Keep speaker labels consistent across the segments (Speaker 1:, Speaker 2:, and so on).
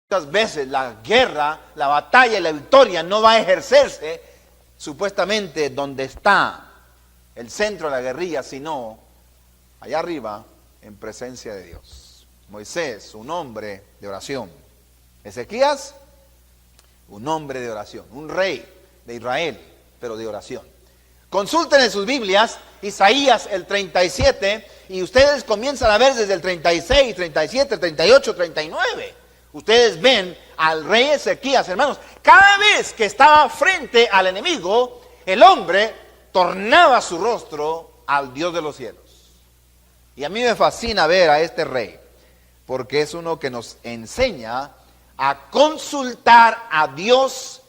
Speaker 1: Muchas veces la guerra, la batalla y la victoria no va a ejercerse supuestamente donde está el centro de la guerrilla, sino allá arriba en presencia de Dios. Moisés, un hombre de oración. Ezequías, un hombre de oración, un rey de Israel, pero de oración. Consulten en sus Biblias Isaías el 37 y ustedes comienzan a ver desde el 36, 37, 38, 39. Ustedes ven al rey Ezequías, hermanos, cada vez que estaba frente al enemigo, el hombre tornaba su rostro al Dios de los cielos. Y a mí me fascina ver a este rey, porque es uno que nos enseña a consultar a Dios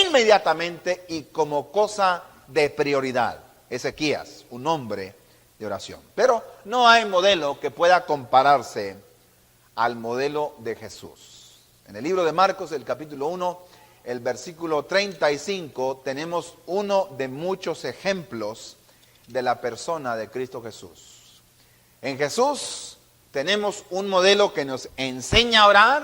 Speaker 1: inmediatamente y como cosa de prioridad. Ezequías, un hombre de oración. Pero no hay modelo que pueda compararse al modelo de Jesús. En el libro de Marcos, el capítulo 1, el versículo 35, tenemos uno de muchos ejemplos de la persona de Cristo Jesús. En Jesús tenemos un modelo que nos enseña a orar,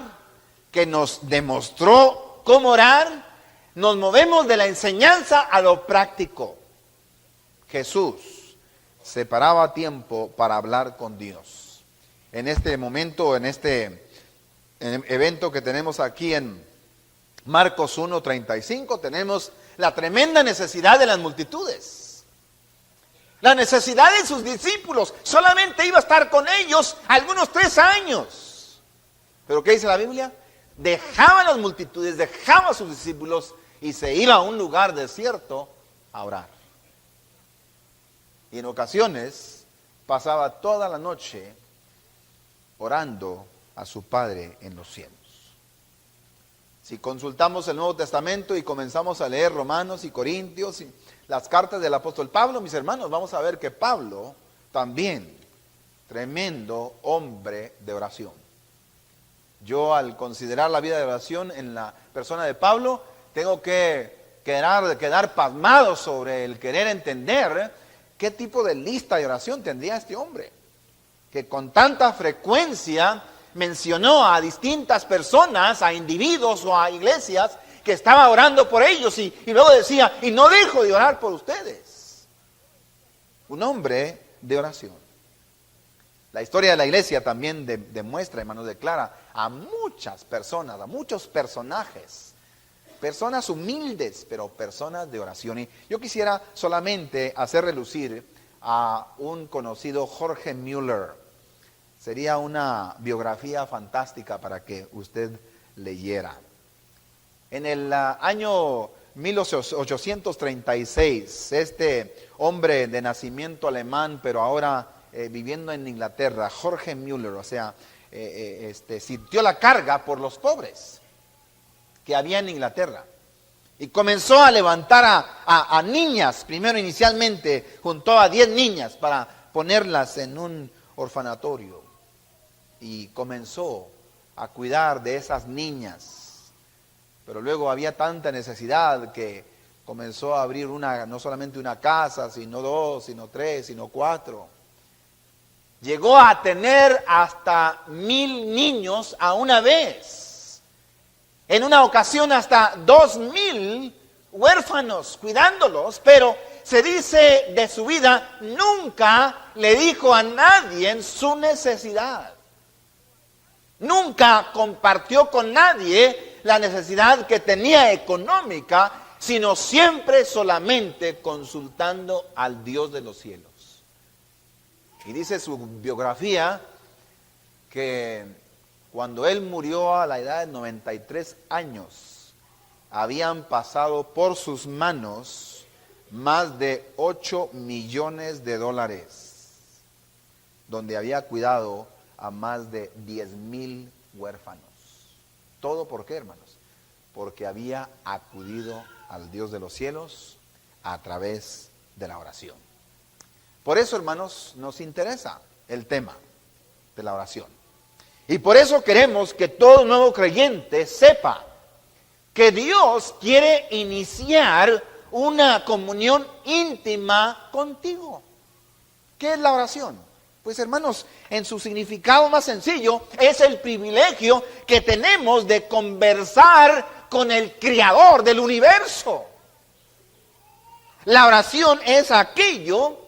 Speaker 1: que nos demostró cómo orar. Nos movemos de la enseñanza a lo práctico. Jesús separaba tiempo para hablar con Dios. En este momento, en este evento que tenemos aquí en Marcos 1:35, tenemos la tremenda necesidad de las multitudes. La necesidad de sus discípulos. Solamente iba a estar con ellos algunos 3 años. ¿Pero qué dice la Biblia? Dejaba las multitudes, dejaba a sus discípulos y se iba a un lugar desierto a orar. Y en ocasiones pasaba toda la noche orando a su Padre en los cielos. Si consultamos el Nuevo Testamento y comenzamos a leer Romanos y Corintios y las cartas del apóstol Pablo, mis hermanos, vamos a ver que Pablo también, tremendo hombre de oración. Yo, al considerar la vida de oración en la persona de Pablo, tengo que quedar pasmado sobre el querer entender qué tipo de lista de oración tendría este hombre, que con tanta frecuencia mencionó a distintas personas, a individuos o a iglesias, que estaba orando por ellos y luego decía, y no dejo de orar por ustedes. Un hombre de oración. La historia de la iglesia también demuestra, hermanos, declara a muchas personas, a muchos personajes, personas humildes, pero personas de oración. Y yo quisiera solamente hacer relucir a un conocido Jorge Müller. Sería una biografía fantástica para que usted leyera. En el año 1836, este hombre de nacimiento alemán, pero ahora viviendo en Inglaterra, Jorge Müller, sintió la carga por los pobres que había en Inglaterra. Y comenzó a levantar a niñas, primero inicialmente juntó a 10 niñas para ponerlas en un orfanatorio. Y comenzó a cuidar de esas niñas. Pero luego había tanta necesidad que comenzó a abrir no solamente una casa, sino 2, sino 3, sino 4. Llegó a tener hasta 1000 niños a una vez. En una ocasión hasta 2000 huérfanos cuidándolos, pero se dice de su vida, nunca le dijo a nadie su necesidad. Nunca compartió con nadie la necesidad que tenía económica, sino siempre solamente consultando al Dios de los cielos. Y dice su biografía que cuando él murió a la edad de 93 años, habían pasado por sus manos más de $8 millones, donde había cuidado a más de 10,000 huérfanos. ¿Todo por qué, hermanos? Porque había acudido al Dios de los cielos a través de la oración. Por eso, hermanos, nos interesa el tema de la oración. Y por eso queremos que todo nuevo creyente sepa que Dios quiere iniciar una comunión íntima contigo. ¿Qué es la oración? Pues hermanos, en su significado más sencillo, es el privilegio que tenemos de conversar con el Creador del universo. La oración es aquello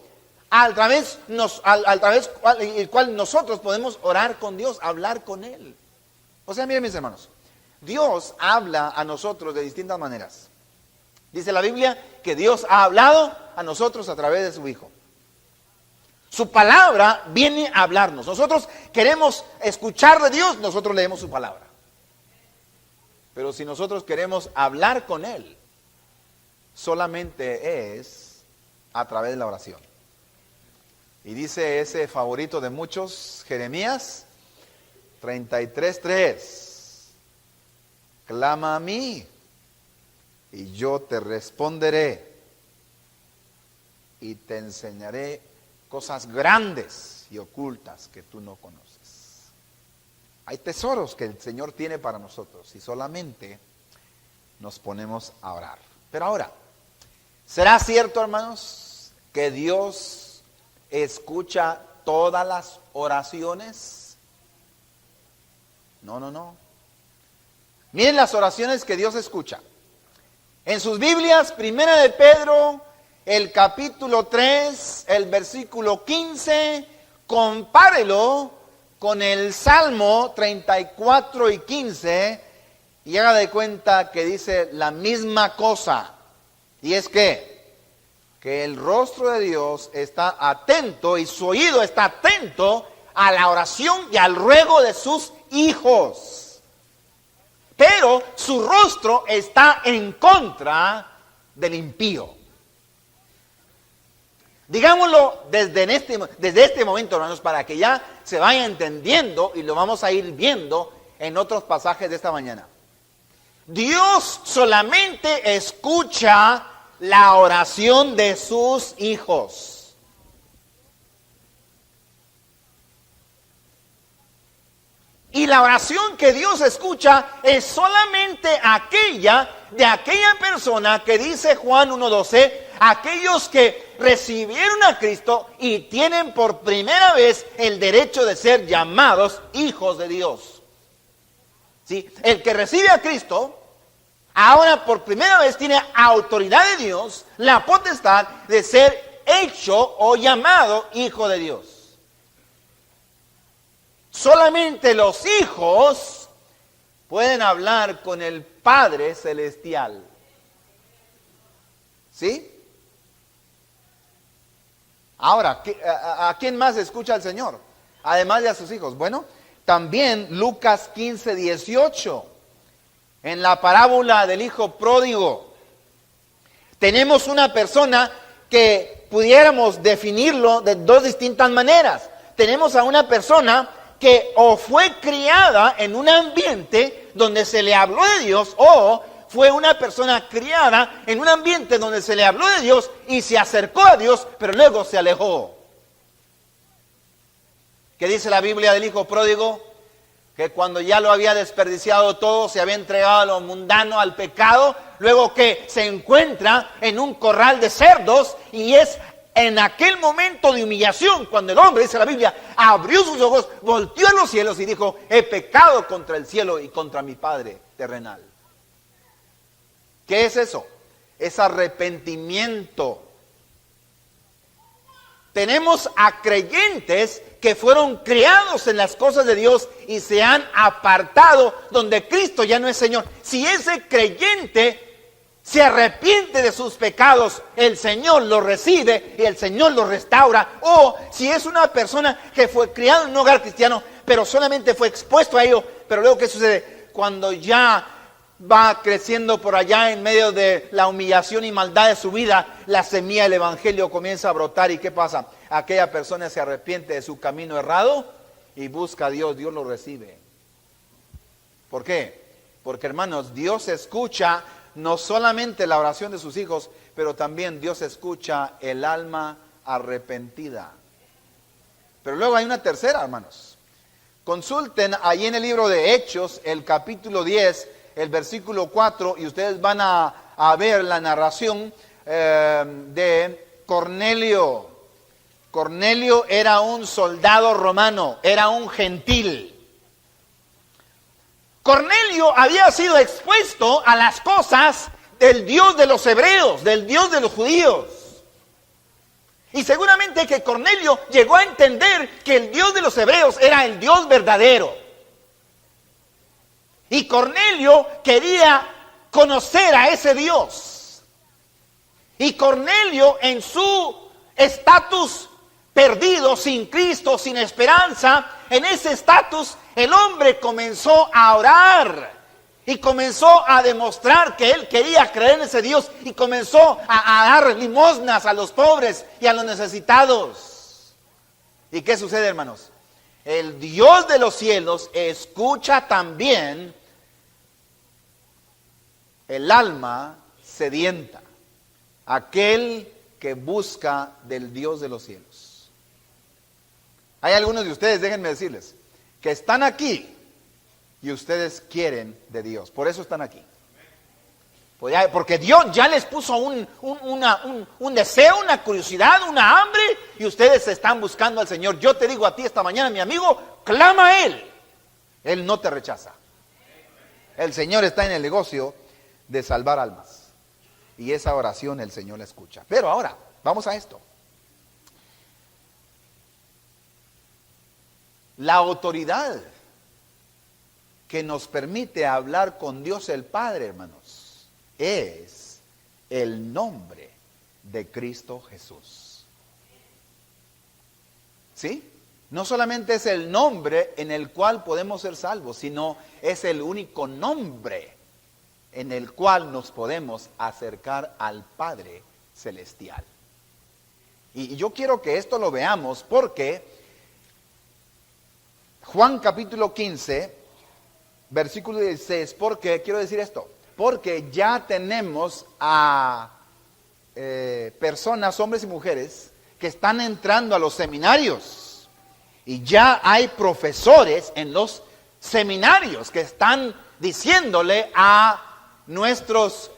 Speaker 1: a través del cual nosotros podemos orar con Dios, hablar con Él. O sea, miren mis hermanos, Dios habla a nosotros de distintas maneras. Dice la Biblia que Dios ha hablado a nosotros a través de su Hijo. Su palabra viene a hablarnos. Nosotros queremos escuchar de Dios, nosotros leemos su palabra. Pero si nosotros queremos hablar con Él, solamente es a través de la oración. Y dice ese favorito de muchos, Jeremías 33:3. Clama a mí y yo te responderé y te enseñaré cosas grandes y ocultas que tú no conoces. Hay tesoros que el Señor tiene para nosotros y solamente nos ponemos a orar. Pero ahora, ¿será cierto, hermanos, que Dios escucha todas las oraciones? No. Miren las oraciones que Dios escucha. En sus Biblias, Primera de Pedro, el capítulo 3, el versículo 15, compárelo con el Salmo 34 y 15 y haga de cuenta que dice la misma cosa. Y es que el rostro de Dios está atento y su oído está atento a la oración y al ruego de sus hijos. Pero su rostro está en contra del impío. Digámoslo desde este momento, hermanos, para que ya se vaya entendiendo y lo vamos a ir viendo en otros pasajes de esta mañana. Dios solamente escucha la oración de sus hijos. Y la oración que Dios escucha es solamente aquella de aquella persona que dice Juan 1:12, aquellos que recibieron a Cristo y tienen por primera vez el derecho de ser llamados hijos de Dios. ¿Sí? El que recibe a Cristo, ahora por primera vez tiene autoridad de Dios, la potestad de ser hecho o llamado hijo de Dios. Solamente los hijos pueden hablar con el Padre Celestial. ¿Sí? Ahora, ¿a quién más escucha el Señor? Además de a sus hijos. Bueno, también Lucas 15:18, en la parábola del hijo pródigo, tenemos una persona que pudiéramos definirlo de dos distintas maneras. Tenemos a una persona que o fue criada en un ambiente donde se le habló de Dios, o fue una persona criada en un ambiente donde se le habló de Dios y se acercó a Dios, pero luego se alejó. ¿Qué dice la Biblia del hijo pródigo? Que cuando ya lo había desperdiciado todo, se había entregado a lo mundano, al pecado, luego que se encuentra en un corral de cerdos, y es en aquel momento de humillación cuando el hombre, dice la Biblia, abrió sus ojos, volteó a los cielos y dijo: he pecado contra el cielo y contra mi Padre terrenal. ¿Qué es eso? Es arrepentimiento. Tenemos a creyentes que fueron criados en las cosas de Dios y se han apartado donde Cristo ya no es Señor. Si ese creyente se arrepiente de sus pecados, el Señor lo recibe y el Señor lo restaura. O si es una persona que fue criada en un hogar cristiano, pero solamente fue expuesto a ello, pero luego ¿qué sucede? Cuando ya va creciendo por allá en medio de la humillación y maldad de su vida, la semilla del evangelio comienza a brotar. ¿Y qué pasa? Aquella persona se arrepiente de su camino errado y busca a Dios. Dios lo recibe. ¿Por qué? Porque, hermanos, Dios escucha no solamente la oración de sus hijos, pero también Dios escucha el alma arrepentida. Pero luego hay una tercera, hermanos. Consulten ahí en el libro de Hechos, el capítulo 10, el versículo 4, y ustedes van a ver la narración de Cornelio. Cornelio era un soldado romano, era un gentil. Cornelio había sido expuesto a las cosas del Dios de los hebreos, del Dios de los judíos. Y seguramente que Cornelio llegó a entender que el Dios de los hebreos era el Dios verdadero. Y Cornelio quería conocer a ese Dios. Y Cornelio, en su estatus perdido, sin Cristo, sin esperanza, en ese estatus el hombre comenzó a orar y comenzó a demostrar que él quería creer en ese Dios y comenzó a dar limosnas a los pobres y a los necesitados. ¿Y qué sucede, hermanos? El Dios de los cielos escucha también el alma sedienta, aquel que busca del Dios de los cielos. Hay algunos de ustedes, déjenme decirles, que están aquí y ustedes quieren de Dios. Por eso están aquí. Porque Dios ya les puso un deseo, una curiosidad, una hambre, y ustedes están buscando al Señor. Yo te digo a ti esta mañana, mi amigo, clama a Él. Él no te rechaza. El Señor está en el negocio de salvar almas. Y esa oración el Señor la escucha. Pero ahora, vamos a esto. La autoridad que nos permite hablar con Dios el Padre, hermanos, es el nombre de Cristo Jesús. ¿Sí? No solamente es el nombre en el cual podemos ser salvos, sino es el único nombre en el cual nos podemos acercar al Padre Celestial. Y yo quiero que esto lo veamos porque Juan capítulo 15, versículo 16, ¿por qué quiero decir esto? Porque ya tenemos a personas, hombres y mujeres, que están entrando a los seminarios. Y ya hay profesores en los seminarios que están diciéndole a nuestros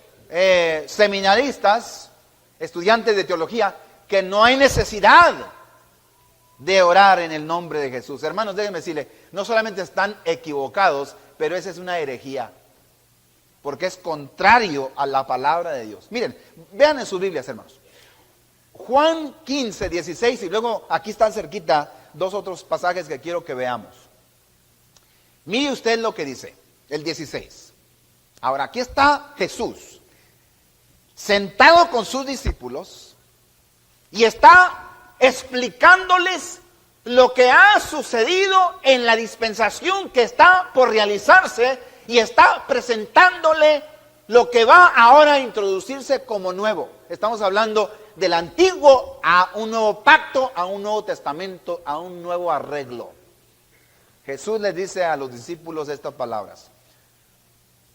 Speaker 1: seminaristas, estudiantes de teología, que no hay necesidad de orar en el nombre de Jesús. Hermanos, déjenme decirle, no solamente están equivocados, pero esa es una herejía, porque es contrario a la palabra de Dios. Miren, vean en sus Biblias, hermanos. Juan 15, 16, y luego aquí están cerquita dos otros pasajes que quiero que veamos. Mire usted lo que dice, el 16. Ahora, aquí está Jesús, sentado con sus discípulos, y está explicándoles lo que ha sucedido en la dispensación que está por realizarse, y está presentándole lo que va ahora a introducirse como nuevo. Estamos hablando del antiguo a un nuevo pacto, a un nuevo testamento, a un nuevo arreglo. Jesús les dice a los discípulos estas palabras: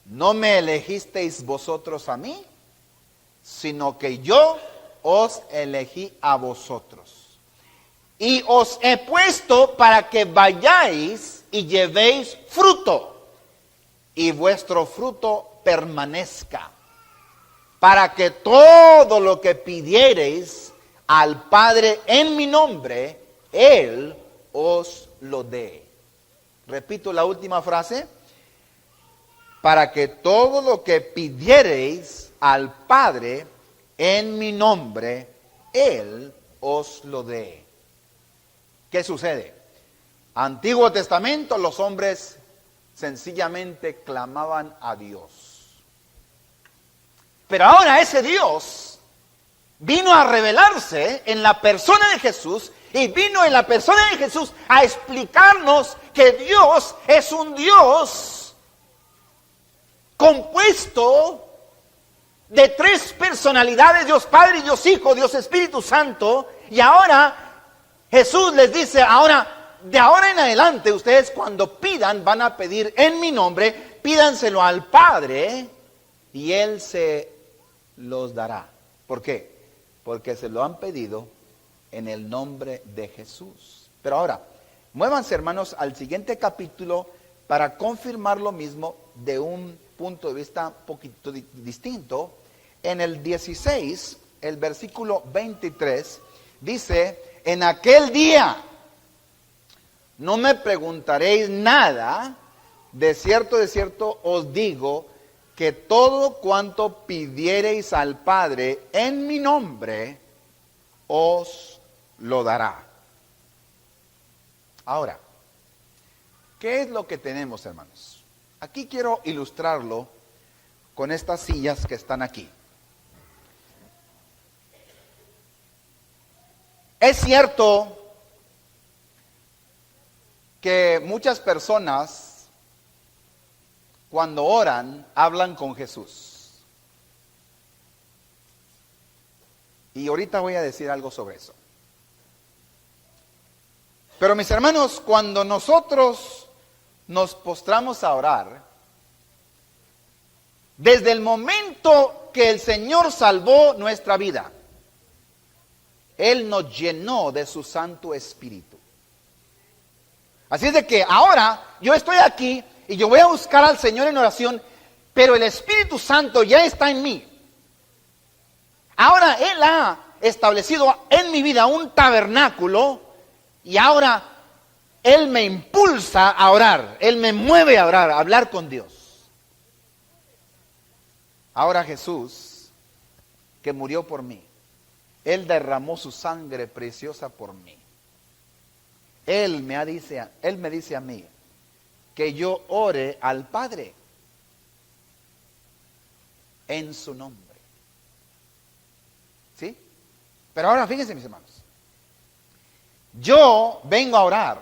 Speaker 1: no me elegisteis vosotros a mí, sino que yo os elegí a vosotros. Y os he puesto para que vayáis y llevéis fruto, y vuestro fruto permanezca, para que todo lo que pidiereis al Padre en mi nombre, Él os lo dé. Repito la última frase: para que todo lo que pidiereis al Padre en mi nombre, Él os lo dé. ¿Qué sucede? Antiguo Testamento, los hombres sencillamente clamaban a Dios. Pero ahora ese Dios vino a revelarse en la persona de Jesús, y vino en la persona de Jesús a explicarnos que Dios es un Dios compuesto de tres personalidades: Dios Padre, Dios Hijo, Dios Espíritu Santo. Y ahora Jesús les dice: ahora, de ahora en adelante, ustedes cuando pidan, van a pedir en mi nombre, pídanselo al Padre y Él se los dará. ¿Por qué? Porque se lo han pedido en el nombre de Jesús. Pero ahora, muévanse, hermanos, al siguiente capítulo para confirmar lo mismo de un punto de vista un poquito distinto. En el 16, el versículo 23, dice: en aquel día no me preguntaréis nada. De cierto os digo que todo cuanto pidiereis al Padre en mi nombre, os lo dará. Ahora, ¿qué es lo que tenemos, hermanos? Aquí quiero ilustrarlo con estas sillas que están aquí. Es cierto que muchas personas, cuando oran, hablan con Jesús. Y ahorita voy a decir algo sobre eso. Pero mis hermanos, cuando nosotros nos postramos a orar, desde el momento que el Señor salvó nuestra vida, Él nos llenó de su Santo Espíritu. Así es de que ahora yo estoy aquí y yo voy a buscar al Señor en oración, pero el Espíritu Santo ya está en mí. Ahora Él ha establecido en mi vida un tabernáculo y ahora Él me impulsa a orar, Él me mueve a orar, a hablar con Dios. Ahora Jesús, que murió por mí, Él derramó su sangre preciosa por mí. Él me dice a mí que yo ore al Padre en su nombre. ¿Sí? Pero ahora fíjense, mis hermanos. Yo vengo a orar.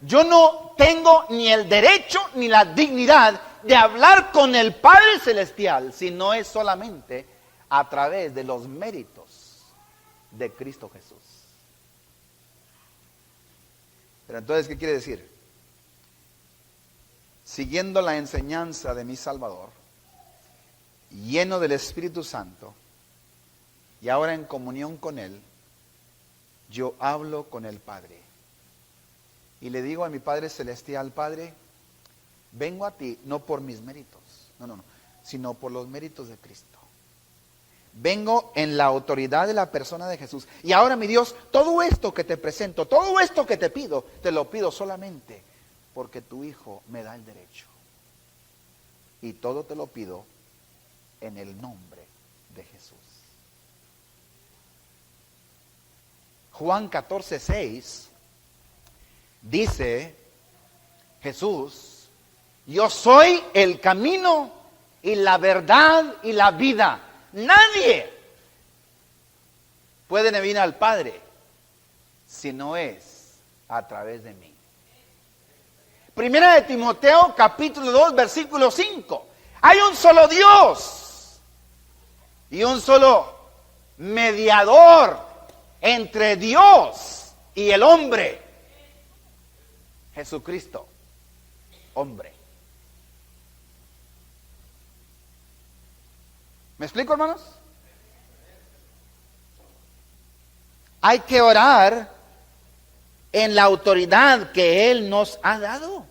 Speaker 1: Yo no tengo ni el derecho ni la dignidad de hablar con el Padre Celestial, si no es solamente a través de los méritos de Cristo Jesús. Pero entonces, ¿qué quiere decir? Siguiendo la enseñanza de mi Salvador, lleno del Espíritu Santo, y ahora en comunión con Él, yo hablo con el Padre. Y le digo a mi Padre Celestial: Padre, vengo a ti no por mis méritos, no, sino por los méritos de Cristo. Vengo en la autoridad de la persona de Jesús. Y ahora, mi Dios, todo esto que te presento, todo esto que te pido, te lo pido solamente porque tu Hijo me da el derecho. Y todo te lo pido en el nombre de Jesús. Juan 14:6 dice Jesús: yo soy el camino y la verdad y la vida. Nadie puede venir al Padre si no es a través de mí. Primera de Timoteo capítulo 2 versículo 5. Hay un solo Dios y un solo mediador entre Dios y el hombre, Jesucristo, hombre. ¿Me explico, hermanos? Hay que orar en la autoridad que Él nos ha dado.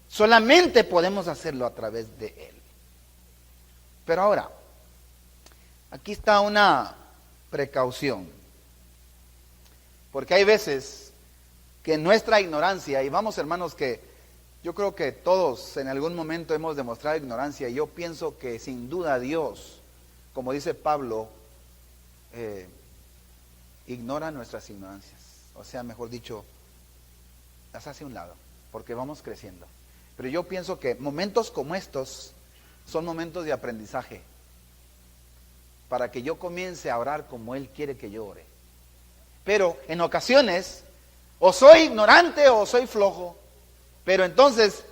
Speaker 1: Solamente podemos hacerlo a través de Él. Pero ahora, aquí está una precaución. Porque hay veces que nuestra ignorancia, y vamos, hermanos, que yo creo que todos en algún momento hemos demostrado ignorancia. Yo pienso que sin duda Dios, como dice Pablo, ignora nuestras ignorancias. O sea, mejor dicho, las hace a un lado, porque vamos creciendo. Pero yo pienso que momentos como estos son momentos de aprendizaje, para que yo comience a orar como Él quiere que yo ore. Pero en ocasiones, o soy ignorante o soy flojo. Pero entonces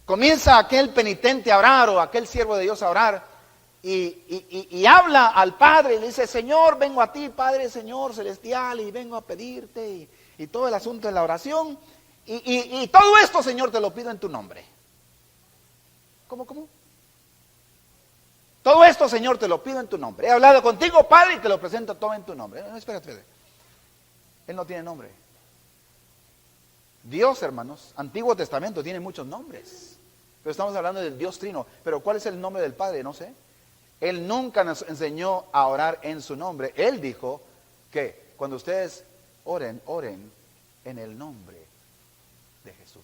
Speaker 1: comienza aquel penitente a orar, o aquel siervo de Dios a orar, y habla al Padre y le dice: Señor, vengo a ti, Padre, Señor celestial, y vengo a pedirte, y todo el asunto de la oración, y todo esto, Señor, te lo pido en tu nombre. ¿Cómo? Todo esto, Señor, te lo pido en tu nombre. He hablado contigo, Padre, y te lo presento todo en tu nombre. No, espérate. Él no tiene nombre. Dios, hermanos, Antiguo Testamento tiene muchos nombres, pero estamos hablando del Dios Trino. Pero ¿cuál es el nombre del Padre? No sé. Él nunca nos enseñó a orar en su nombre. Él dijo que cuando ustedes oren, oren en el nombre de Jesús.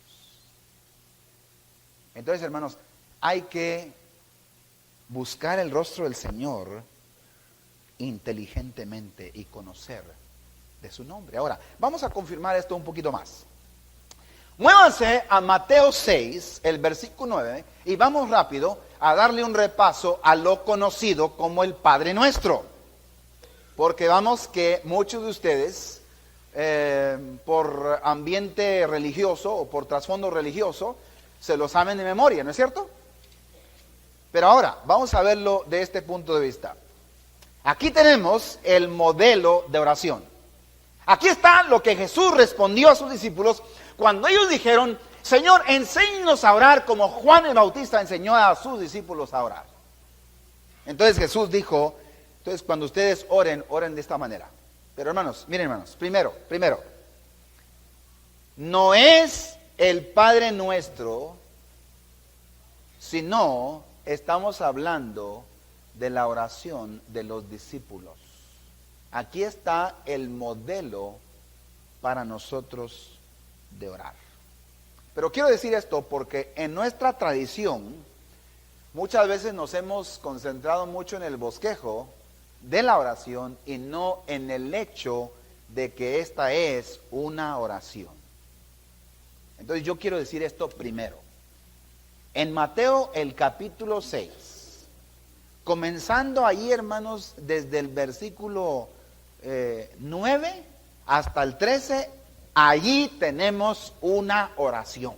Speaker 1: Entonces, hermanos, hay que buscar el rostro del Señor inteligentemente y conocer de su nombre. Ahora, vamos a confirmar esto un poquito más. Muévanse a Mateo 6, el versículo 9, y vamos rápido a darle un repaso a lo conocido como el Padre Nuestro. Porque vamos que muchos de ustedes, por ambiente religioso o por trasfondo religioso, se lo saben de memoria, ¿no es cierto? Pero ahora, vamos a verlo de este punto de vista. Aquí tenemos el modelo de oración. Aquí está lo que Jesús respondió a sus discípulos cuando ellos dijeron: Señor, enséñanos a orar como Juan el Bautista enseñó a sus discípulos a orar. Entonces Jesús dijo, entonces cuando ustedes oren, oren de esta manera. Pero hermanos, miren hermanos, primero, no es el Padre Nuestro, sino estamos hablando de la oración de los discípulos. Aquí está el modelo para nosotros de orar. Pero quiero decir esto porque en nuestra tradición muchas veces nos hemos concentrado mucho en el bosquejo de la oración y no en el hecho de que esta es una oración. Entonces yo quiero decir esto primero. En Mateo el capítulo 6, comenzando ahí, hermanos, desde el versículo 9 hasta el 13, allí tenemos una oración.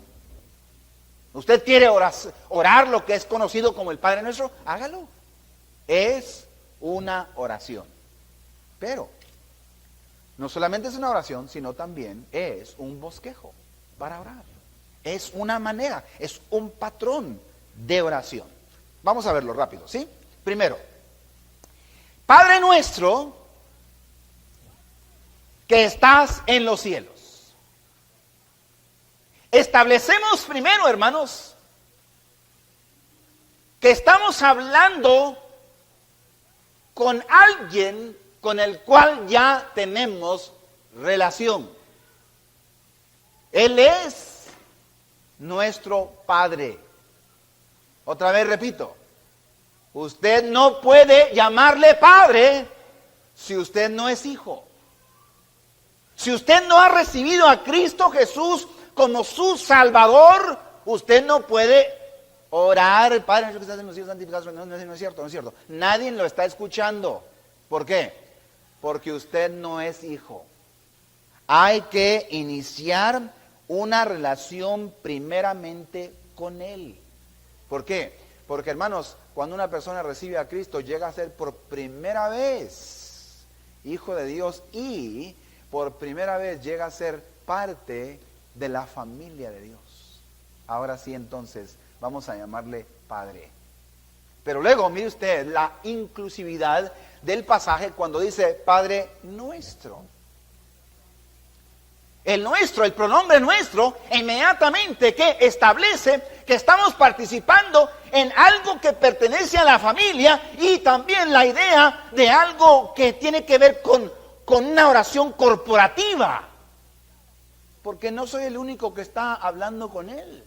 Speaker 1: ¿Usted quiere orar lo que es conocido como el Padre Nuestro? Hágalo. Es una oración. Pero no solamente es una oración, sino también es un bosquejo para orar. Es una manera, es un patrón de oración. Vamos a verlo rápido, ¿sí? Primero, Padre nuestro que estás en los cielos. Establecemos primero, hermanos, que estamos hablando con alguien con el cual ya tenemos relación. Él es nuestro Padre. Otra vez repito, usted no puede llamarle Padre si usted no es hijo. Si usted no ha recibido a Cristo Jesús como su Salvador, usted no puede orar, Padre nuestro que estás en los cielos, santificado. No es cierto. Nadie lo está escuchando. ¿Por qué? Porque usted no es hijo. Hay que iniciar una relación primeramente con Él. ¿Por qué? Porque, hermanos, cuando una persona recibe a Cristo, llega a ser por primera vez hijo de Dios y por primera vez llega a ser parte de la familia de Dios. Ahora sí, entonces, vamos a llamarle Padre. Pero luego, mire usted la inclusividad del pasaje cuando dice Padre nuestro. El nuestro, el pronombre nuestro, inmediatamente que establece que estamos participando en algo que pertenece a la familia y también la idea de algo que tiene que ver con una oración corporativa. Porque no soy el único que está hablando con Él.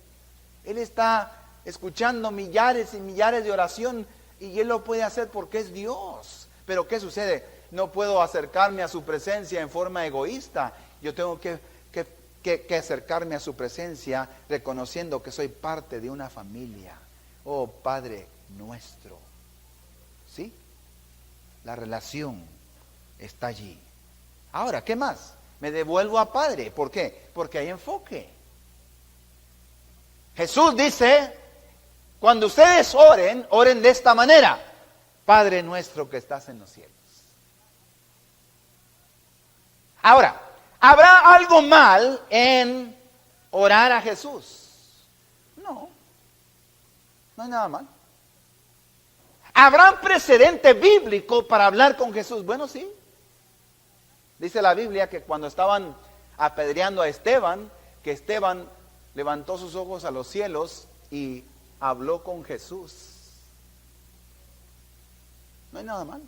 Speaker 1: Él está escuchando millares y millares de oración y Él lo puede hacer porque es Dios. Pero ¿qué sucede? No puedo acercarme a su presencia en forma egoísta. Yo tengo que acercarme a su presencia reconociendo que soy parte de una familia. Oh Padre nuestro. ¿Sí? La relación está allí. Ahora, ¿qué más? Me devuelvo a Padre. ¿Por qué? Porque hay enfoque. Jesús dice, cuando ustedes oren, oren de esta manera. Padre nuestro que estás en los cielos. Ahora, ¿habrá algo mal en orar a Jesús? No hay nada mal. ¿Habrá un precedente bíblico para hablar con Jesús? Bueno, sí. Dice la Biblia que cuando estaban apedreando a Esteban, que Esteban levantó sus ojos a los cielos y habló con Jesús. No hay nada mal.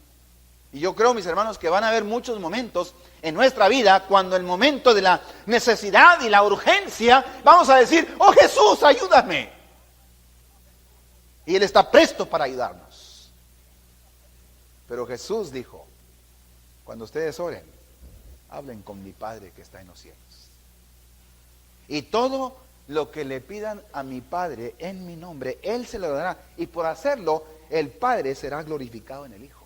Speaker 1: Y yo creo, mis hermanos, que van a haber muchos momentos en nuestra vida cuando el momento de la necesidad y la urgencia, vamos a decir, oh Jesús, ayúdame. Y Él está presto para ayudarnos. Pero Jesús dijo, cuando ustedes oren, hablen con mi Padre que está en los cielos. Y todo lo que le pidan a mi Padre en mi nombre, Él se lo dará. Y por hacerlo, el Padre será glorificado en el Hijo.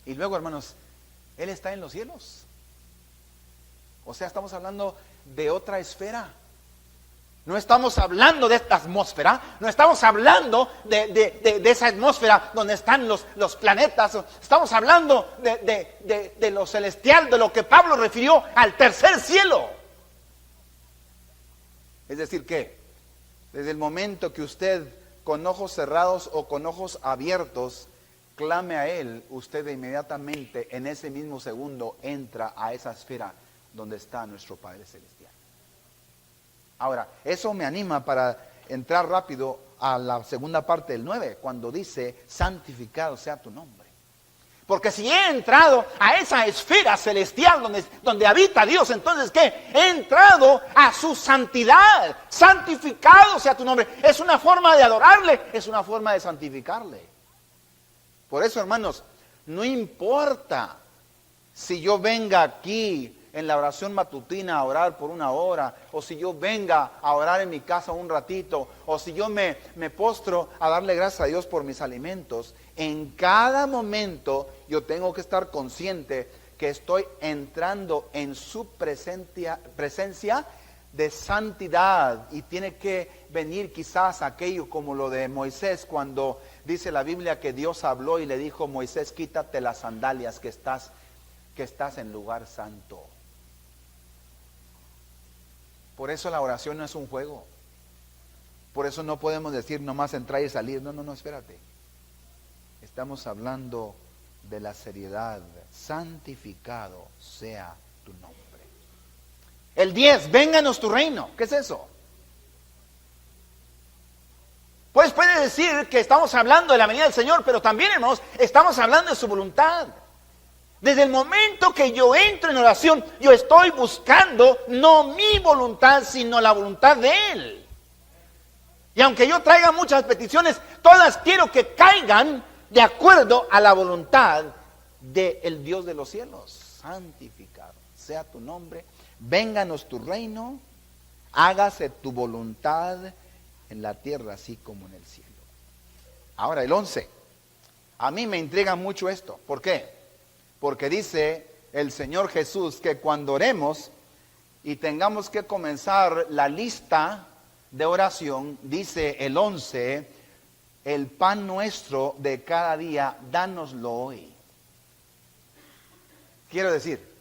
Speaker 1: Y luego, hermanos, Él está en los cielos. O sea, estamos hablando de otra esfera. No estamos hablando de esta atmósfera, no estamos hablando de esa atmósfera donde están los planetas. Estamos hablando de lo celestial, de lo que Pablo refirió al tercer cielo. Es decir, que desde el momento que usted con ojos cerrados o con ojos abiertos clame a Él, usted inmediatamente en ese mismo segundo entra a esa esfera donde está nuestro Padre Celestial. Ahora, eso me anima para entrar rápido a la segunda parte del 9, cuando dice, santificado sea tu nombre. Porque si he entrado a esa esfera celestial donde habita Dios, entonces ¿qué? He entrado a su santidad. Santificado sea tu nombre. Es una forma de adorarle, es una forma de santificarle. Por eso, hermanos, no importa si yo venga aquí en la oración matutina a orar por una hora, o si yo venga a orar en mi casa un ratito, o si yo me postro a darle gracias a Dios por mis alimentos. En cada momento yo tengo que estar consciente que estoy entrando en su presencia de santidad, y tiene que venir quizás aquello como lo de Moisés, cuando dice la Biblia que Dios habló y le dijo, Moisés, quítate las sandalias que estás en lugar santo. Por eso la oración no es un juego. Por eso no podemos decir nomás entrar y salir. No, espérate. Estamos hablando de la seriedad. Santificado sea tu nombre. El 10, vénganos tu reino. ¿Qué es eso? Pues puede decir que estamos hablando de la venida del Señor, pero también, hermanos, estamos hablando de su voluntad. Desde el momento que yo entro en oración, yo estoy buscando no mi voluntad, sino la voluntad de Él. Y aunque yo traiga muchas peticiones, todas quiero que caigan de acuerdo a la voluntad del Dios de los cielos. Santificado sea tu nombre, vénganos tu reino, hágase tu voluntad en la tierra así como en el cielo. Ahora el 11. A mí me intriga mucho esto. ¿Por qué? Porque dice el Señor Jesús que cuando oremos y tengamos que comenzar la lista de oración, dice el 11, el pan nuestro de cada día, dánoslo hoy. Quiero decir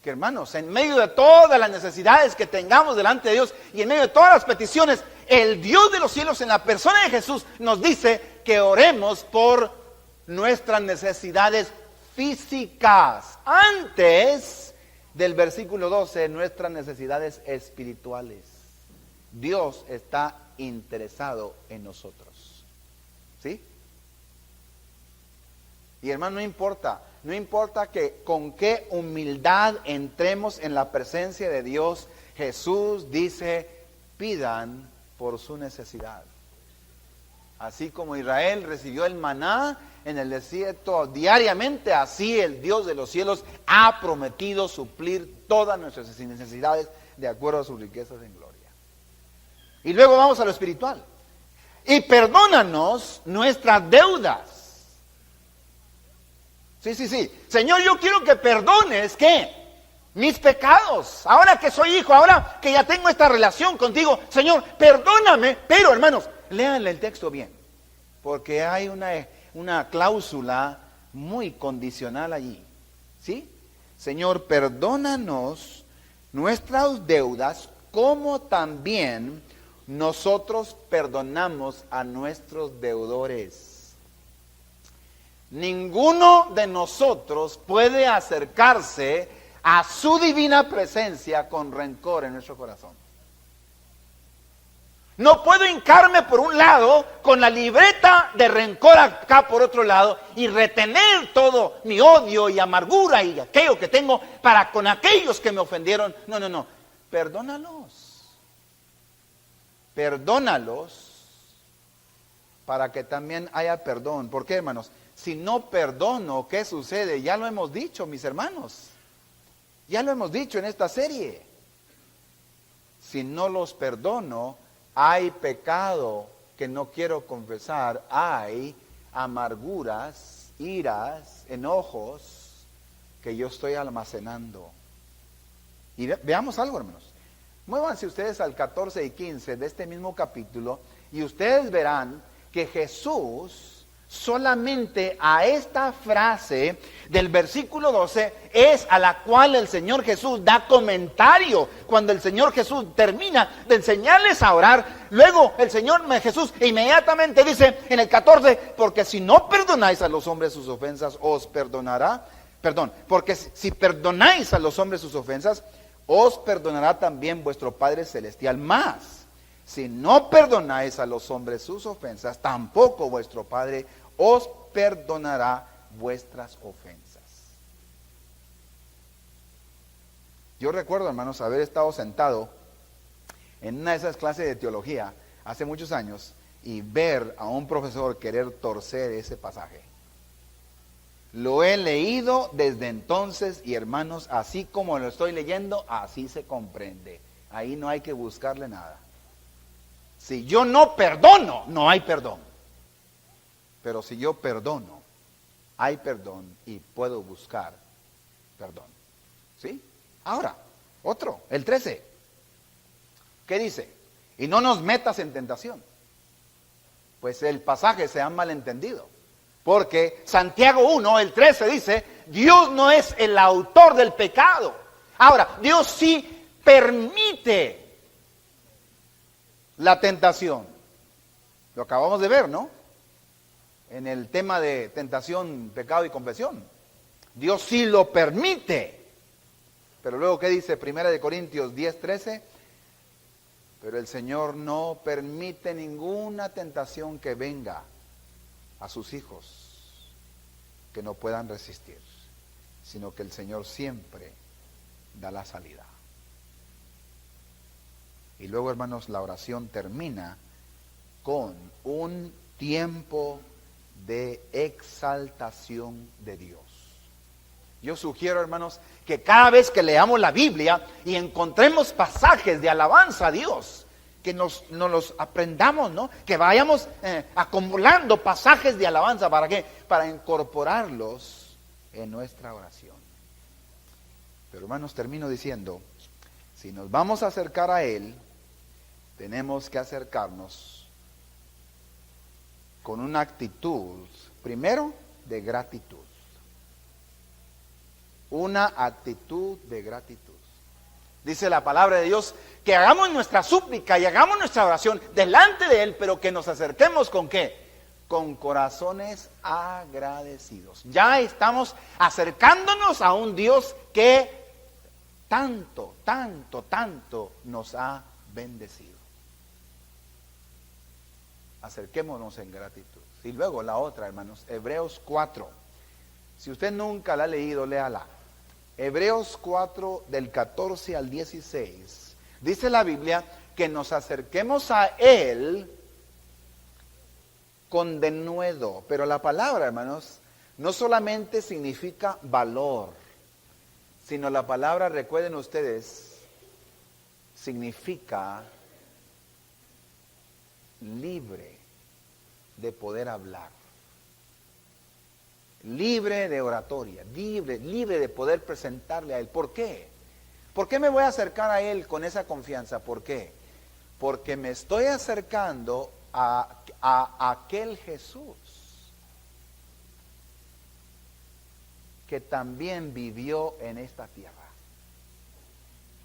Speaker 1: que, hermanos, en medio de todas las necesidades que tengamos delante de Dios y en medio de todas las peticiones, el Dios de los cielos en la persona de Jesús nos dice que oremos por nuestras necesidades físicas. Antes del versículo 12, nuestras necesidades espirituales. Dios está interesado en nosotros. ¿Sí? Y hermano, no importa que con qué humildad entremos en la presencia de Dios. Jesús dice, pidan por su necesidad. Así como Israel recibió el maná en el desierto diariamente, así el Dios de los cielos ha prometido suplir todas nuestras necesidades de acuerdo a sus riquezas en gloria. Y luego vamos a lo espiritual. Y perdónanos nuestras deudas. Sí. Señor, yo quiero que perdones, ¿qué? Mis pecados. Ahora que soy hijo, ahora que ya tengo esta relación contigo, Señor, perdóname. Pero, hermanos, léanle el texto bien, porque hay una cláusula muy condicional allí. ¿Sí? Señor, perdónanos nuestras deudas, como también nosotros perdonamos a nuestros deudores. Ninguno de nosotros puede acercarse a su divina presencia con rencor en nuestro corazón. No puedo hincarme por un lado con la libreta de rencor acá por otro lado y retener todo mi odio y amargura y aquello que tengo para con aquellos que me ofendieron. No, no, no. Perdónalos. Perdónalos para que también haya perdón. ¿Por qué, hermanos? Si no perdono, ¿qué sucede? Ya lo hemos dicho, mis hermanos. Ya lo hemos dicho en esta serie. Si no los perdono, hay pecado que no quiero confesar, hay amarguras, iras, enojos que yo estoy almacenando. Y veamos algo, hermanos. Muévanse ustedes al 14 y 15 de este mismo capítulo y ustedes verán que Jesús solamente a esta frase del versículo 12 es a la cual el Señor Jesús da comentario. Cuando el Señor Jesús termina de enseñarles a orar, luego el Señor Jesús inmediatamente dice en el 14, porque si no perdonáis a los hombres sus ofensas, os perdonará. Porque si perdonáis a los hombres sus ofensas, os perdonará también vuestro Padre Celestial. Más, si no perdonáis a los hombres sus ofensas, tampoco vuestro Padre os perdonará vuestras ofensas. Yo recuerdo, hermanos, haber estado sentado en una de esas clases de teología hace muchos años y ver a un profesor querer torcer ese pasaje. Lo he leído desde entonces y, hermanos, así como lo estoy leyendo, así se comprende. Ahí no hay que buscarle nada. Si yo no perdono, no hay perdón. Pero si yo perdono, hay perdón y puedo buscar perdón. ¿Sí? Ahora, otro, el 13. ¿Qué dice? Y no nos metas en tentación. Pues el pasaje se ha malentendido. Porque Santiago 1, el 13 dice, Dios no es el autor del pecado. Ahora, Dios sí permite la tentación. Lo acabamos de ver, ¿no? En el tema de tentación, pecado y confesión. Dios sí lo permite. Pero luego, ¿qué dice? 1 Corintios 10, 13. Pero el Señor no permite ninguna tentación que venga a sus hijos que no puedan resistir, sino que el Señor siempre da la salida. Y luego, hermanos, la oración termina con un tiempo de exaltación de Dios. Yo sugiero, hermanos, que cada vez que leamos la Biblia y encontremos pasajes de alabanza a Dios, que nos los aprendamos, ¿no? Que vayamos acumulando pasajes de alabanza. ¿Para qué? Para incorporarlos en nuestra oración. Pero, hermanos, termino diciendo, si nos vamos a acercar a Él, tenemos que acercarnos con una actitud, primero, de gratitud. Una actitud de gratitud. Dice la palabra de Dios que hagamos nuestra súplica y hagamos nuestra oración delante de Él, pero que nos acerquemos ¿con qué? Con corazones agradecidos. Ya estamos acercándonos a un Dios que tanto, tanto, tanto nos ha bendecido. Acerquémonos en gratitud. Y luego la otra, hermanos, Hebreos 4. Si usted nunca la ha leído, léala. Hebreos 4 del 14 al 16. Dice la Biblia que nos acerquemos a Él con denuedo. Pero la palabra, hermanos, no solamente significa valor, sino la palabra, recuerden ustedes, significa libre de poder hablar, libre de oratoria, libre de poder presentarle a Él. ¿Por qué? ¿Por qué me voy a acercar a Él con esa confianza? ¿Por qué? Porque me estoy acercando a aquel Jesús que también vivió en esta tierra,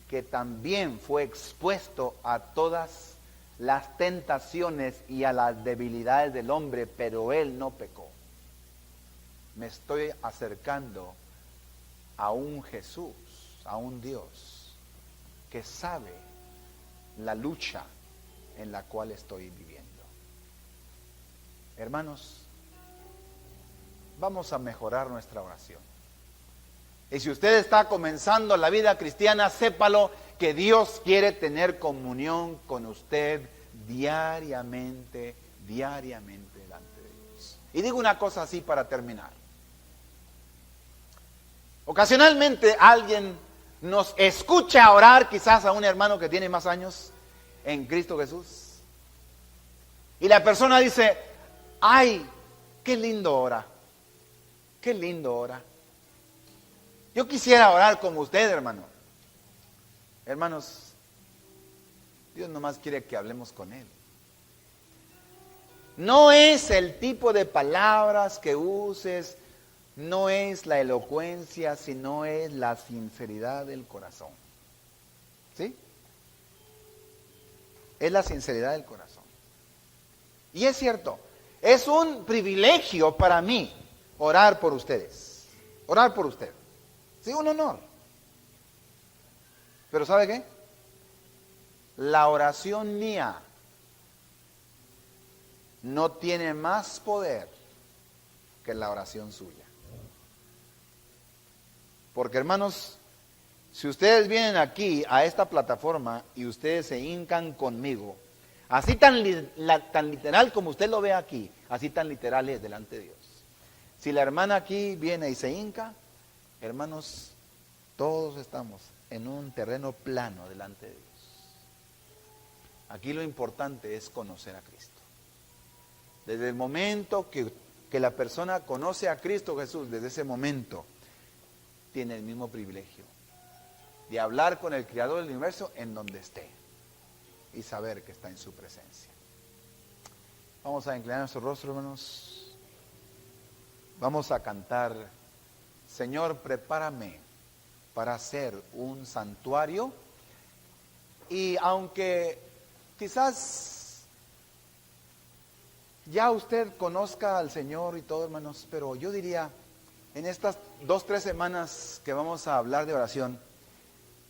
Speaker 1: que también fue expuesto a todas las tentaciones y a las debilidades del hombre, pero Él no pecó. Me estoy acercando a un Jesús, a un Dios que sabe la lucha en la cual estoy viviendo. Hermanos, vamos a mejorar nuestra oración. Y si usted está comenzando la vida cristiana, sépalo que Dios quiere tener comunión con usted diariamente delante de Dios. Y digo una cosa así para terminar. Ocasionalmente alguien nos escucha orar, quizás a un hermano que tiene más años en Cristo Jesús. Y la persona dice, ay, qué lindo ora, qué lindo ora. Yo quisiera orar como usted, hermano. Hermanos, Dios nomás quiere que hablemos con Él. No es el tipo de palabras que uses, no es la elocuencia, sino es la sinceridad del corazón. ¿Sí? Es la sinceridad del corazón. Y es cierto, es un privilegio para mí orar por ustedes. Orar por usted. Sí, un honor. Pero ¿sabe qué? La oración mía no tiene más poder que la oración suya. Porque hermanos, si ustedes vienen aquí a esta plataforma y ustedes se hincan conmigo, así tan literal como usted lo ve aquí, así tan literal es delante de Dios. Si la hermana aquí viene y se hinca, hermanos, todos estamos en un terreno plano delante de Dios. Aquí lo importante es conocer a Cristo. Desde el momento que la persona conoce a Cristo Jesús, desde ese momento tiene el mismo privilegio de hablar con el Creador del universo en donde esté y saber que está en su presencia. Vamos a inclinar nuestro rostro, hermanos. Vamos a cantar, Señor, prepárame para ser un santuario. Y aunque quizás ya usted conozca al Señor y todo, hermanos, pero yo diría, en estas 2-3 semanas que vamos a hablar de oración,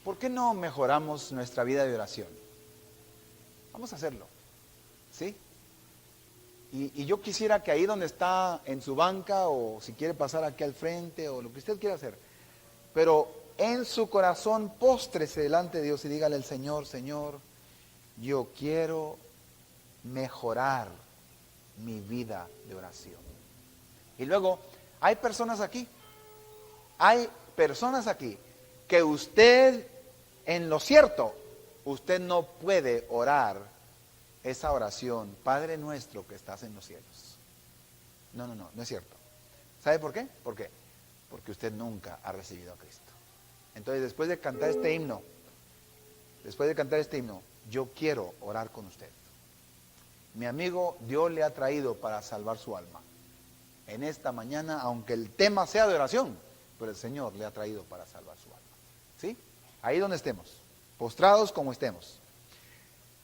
Speaker 1: ¿por qué no mejoramos nuestra vida de oración? Vamos a hacerlo, ¿sí? Y yo quisiera que ahí donde está, en su banca, o si quiere pasar aquí al frente, o lo que usted quiera hacer, pero en su corazón póstrese delante de Dios y dígale al Señor, Señor, yo quiero mejorar mi vida de oración. Y luego, hay personas aquí que usted, en lo cierto, usted no puede orar esa oración, Padre nuestro que estás en los cielos. No es cierto. ¿Sabe por qué? ¿Por qué? Porque usted nunca ha recibido a Cristo. Entonces, después de cantar este himno, yo quiero orar con usted. Mi amigo, Dios le ha traído para salvar su alma. En esta mañana, aunque el tema sea de oración, pero el Señor le ha traído para salvar su alma. ¿Sí? Ahí donde estemos, postrados como estemos.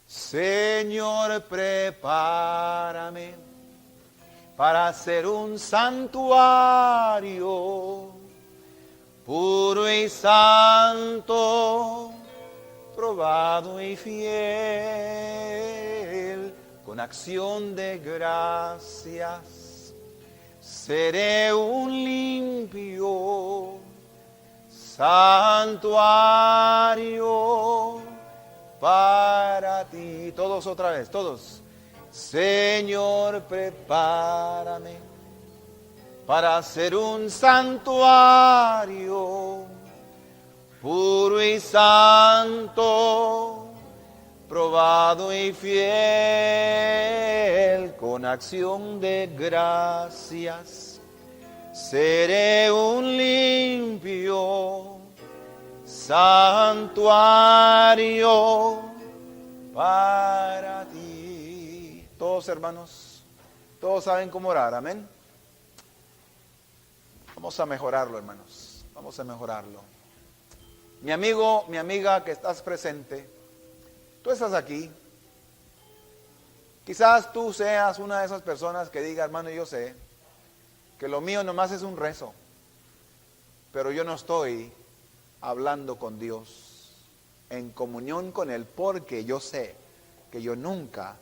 Speaker 1: Señor, prepárame para ser un santuario puro y santo, probado y fiel, con acción de gracias. Seré un limpio santuario para ti. Todos otra vez, todos. Señor, prepárame para ser un santuario puro y santo, probado y fiel, con acción de gracias. Seré un limpio santuario para ti. Todos, hermanos, todos saben cómo orar, amén. Vamos a mejorarlo, hermanos, vamos a mejorarlo. Mi amigo, mi amiga que estás presente, tú estás aquí. Quizás tú seas una de esas personas que diga, hermano, yo sé que lo mío nomás es un rezo, pero yo no estoy hablando con Dios en comunión con Él, porque yo sé que yo nunca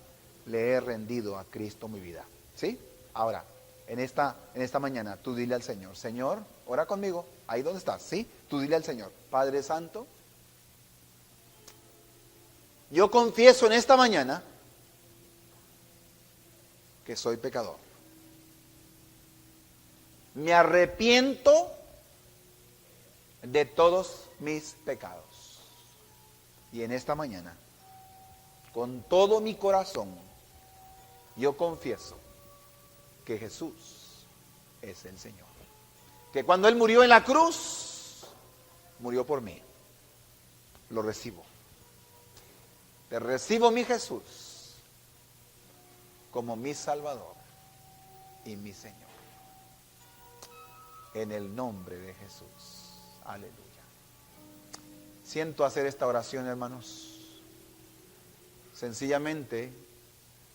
Speaker 1: le he rendido a Cristo mi vida. ¿Sí? Ahora, en esta mañana, tú dile al Señor, Señor, ora conmigo, ahí donde estás, ¿sí? Tú dile al Señor, Padre Santo, yo confieso en esta mañana que soy pecador. Me arrepiento de todos mis pecados. Y en esta mañana, con todo mi corazón, yo confieso que Jesús es el Señor. Que cuando Él murió en la cruz, murió por mí. Lo recibo. Te recibo, mi Jesús, como mi Salvador y mi Señor. En el nombre de Jesús. Aleluya. Siento hacer esta oración, hermanos. Sencillamente,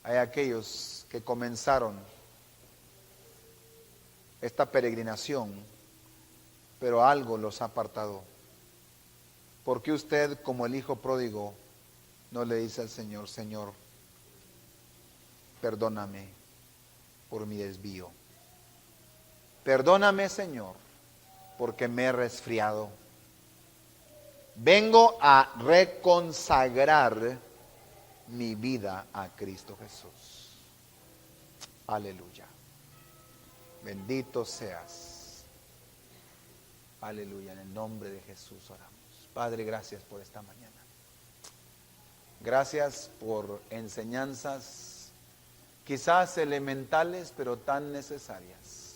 Speaker 1: hay aquellos que comenzaron esta peregrinación, pero algo los ha apartado. ¿Por qué usted, como el hijo pródigo, no le dice al Señor, Señor, perdóname por mi desvío? Perdóname, Señor, porque me he resfriado. Vengo a reconsagrar mi vida a Cristo Jesús. Aleluya. Bendito seas. Aleluya. En el nombre de Jesús oramos. Padre, gracias por esta mañana. Gracias por enseñanzas quizás elementales, pero tan necesarias.